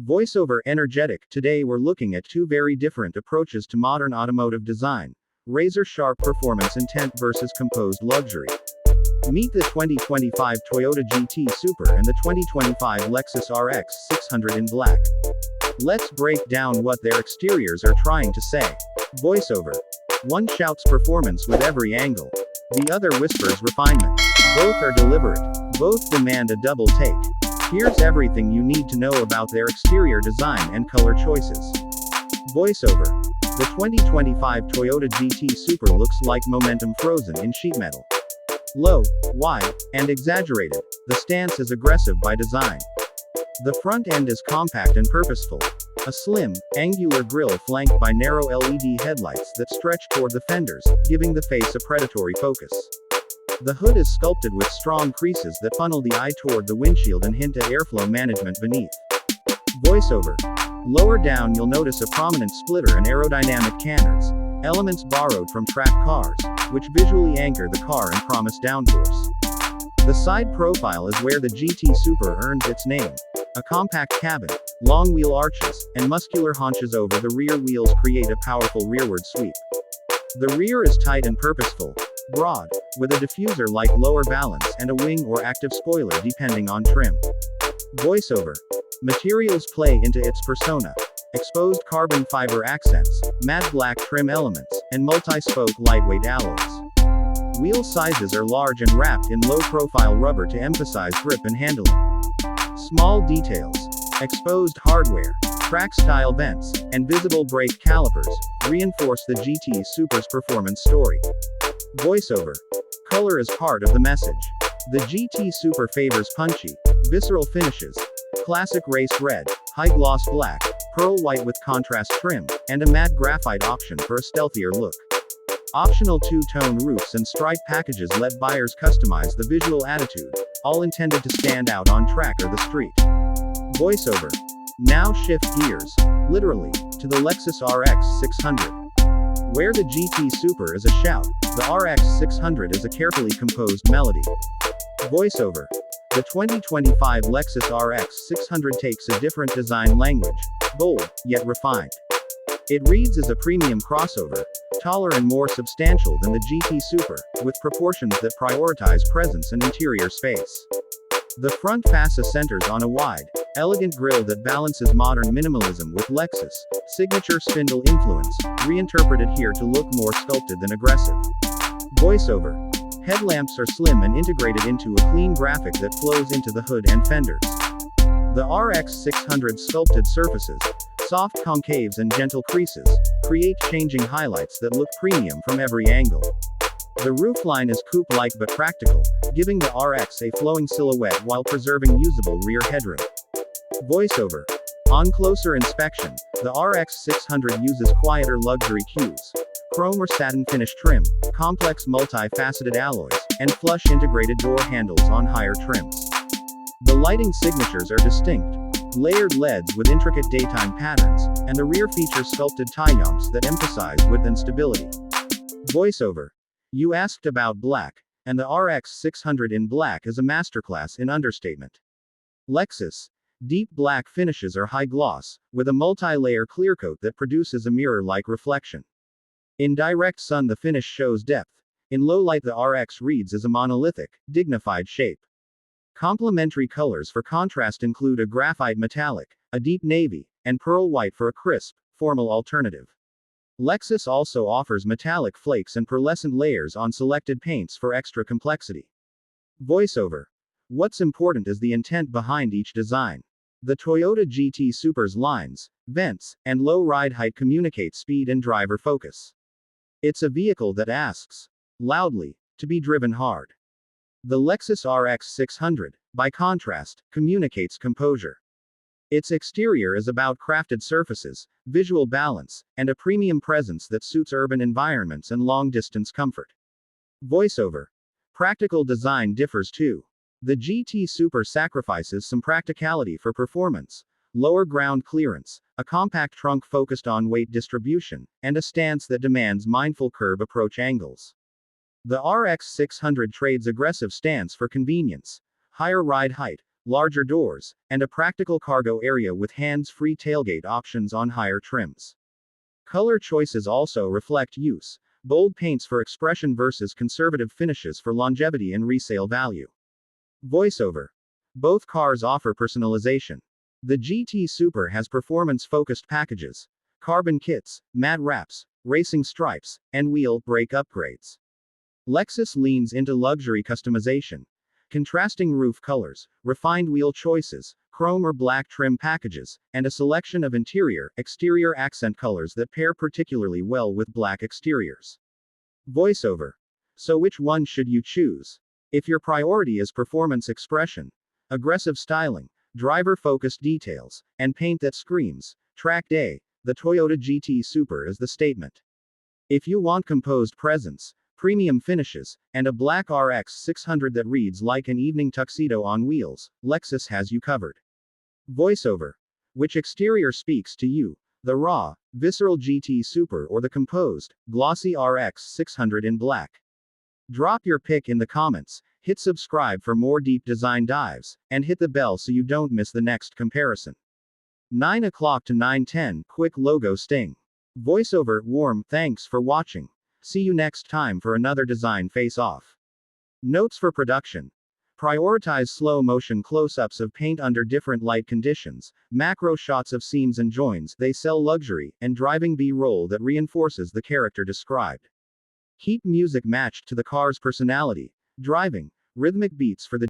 Voiceover energetic. Today we're looking at two very different approaches to modern automotive design. Razor sharp performance intent versus composed luxury. Meet the 2025 Toyota GT Super and the 2025 Lexus RX 600 in black. Let's break down what their exteriors are trying to say. Voiceover. One shouts performance with every angle. The other whispers refinement. Both are deliberate. Both demand a double take. Here's everything you need to know about their exterior design and color choices. Voiceover. The 2025 Toyota GT Super looks like momentum frozen in sheet metal. Low, wide, and exaggerated, the stance is aggressive by design. The front end is compact and purposeful. A slim, angular grille flanked by narrow LED headlights that stretch toward the fenders, giving the face a predatory focus. The hood is sculpted with strong creases that funnel the eye toward the windshield and hint at airflow management beneath. Voiceover. Lower down you'll notice a prominent splitter and aerodynamic canners, elements borrowed from track cars, which visually anchor the car and promise downforce. The side profile is where the GT Super earns its name. A compact cabin, long wheel arches, and muscular haunches over the rear wheels create a powerful rearward sweep. The rear is tight and purposeful, broad, with a diffuser like lower valance and a wing or active spoiler depending on trim. Voiceover. Materials play into its persona. Exposed carbon fiber accents, matte black trim elements, and multi-spoke lightweight alloys. Wheel sizes are large and wrapped in low-profile rubber to emphasize grip and handling. Small details. Exposed hardware, track-style vents, and visible brake calipers reinforce the GT Super's performance story. Voiceover. Color is part of the message. The GT Super favors punchy, visceral finishes. Classic race red, high-gloss black, pearl white with contrast trim, and a matte graphite option for a stealthier look. Optional two-tone roofs and stripe packages let buyers customize the visual attitude, all intended to stand out on track or the street. Voiceover. Now shift gears, literally, to the Lexus RX 600. Where the GT Super is a shout, the RX 600 is a carefully composed melody. Voiceover. The 2025 Lexus RX 600 takes a different design language, bold, yet refined. It reads as a premium crossover, taller and more substantial than the GT Super, with proportions that prioritize presence and interior space. The front fascia centers on a wide, elegant grille that balances modern minimalism with Lexus' signature spindle influence, reinterpreted here to look more sculpted than aggressive. Voiceover. Headlamps are slim and integrated into a clean graphic that flows into the hood and fenders. The RX 600 sculpted surfaces, soft concaves and gentle creases, create changing highlights that look premium from every angle. The roofline is coupe-like but practical, giving the RX a flowing silhouette while preserving usable rear headroom. Voiceover. On closer inspection, the RX 600 uses quieter luxury cues. Chrome or satin finish trim, complex multi-faceted alloys, and flush integrated door handles on higher trims. The lighting signatures are distinct. Layered LEDs with intricate daytime patterns, and the rear features sculpted taillights that emphasize width and stability. Voiceover. You asked about black, and the RX 600 in black is a masterclass in understatement. Lexus. Deep black finishes are high gloss, with a multi-layer clear coat that produces a mirror-like reflection. In direct sun the finish shows depth. In low light the RX reads as a monolithic, dignified shape. Complementary colors for contrast include a graphite metallic, a deep navy, and pearl white for a crisp, formal alternative. Lexus also offers metallic flakes and pearlescent layers on selected paints for extra complexity. Voiceover. What's important is the intent behind each design. The Toyota GT Super's lines, vents, and low ride height communicate speed and driver focus. It's a vehicle that asks, loudly, to be driven hard. The Lexus RX 600, by contrast, communicates composure. Its exterior is about crafted surfaces, visual balance, and a premium presence that suits urban environments and long-distance comfort. Voiceover. Practical design differs too. The GT Super sacrifices some practicality for performance. Lower ground clearance, a compact trunk focused on weight distribution, and a stance that demands mindful curb approach angles. The RX 600 trades aggressive stance for convenience. Higher ride height, larger doors, and a practical cargo area with hands-free tailgate options on higher trims. Color choices also reflect use. Bold paints for expression versus conservative finishes for longevity and resale value. Voiceover. Both cars offer personalization. The GT Super has performance-focused packages, carbon kits, matte wraps, racing stripes, and wheel brake upgrades. Lexus leans into luxury customization. Contrasting roof colors, refined wheel choices, chrome or black trim packages, and a selection of interior, exterior accent colors that pair particularly well with black exteriors. Voiceover. So which one should you choose? If your priority is performance expression, aggressive styling, driver-focused details, and paint that screams, track day, the Toyota GT Super is the statement. If you want composed presence, premium finishes, and a black RX 600 that reads like an evening tuxedo on wheels, Lexus has you covered. Voiceover. Which exterior speaks to you? The raw, visceral GT Super or the composed, glossy RX 600 in black? Drop your pick in the comments, hit subscribe for more deep design dives, and hit the bell so you don't miss the next comparison. 9 o'clock to 9:10, quick logo sting. Voiceover, warm, thanks for watching. See you next time for another design face-off. Notes for production. Prioritize slow motion close-ups of paint under different light conditions, macro shots of seams and joins, they sell luxury, and driving B-roll that reinforces the character described. Keep music matched to the car's personality. Driving, rhythmic beats for the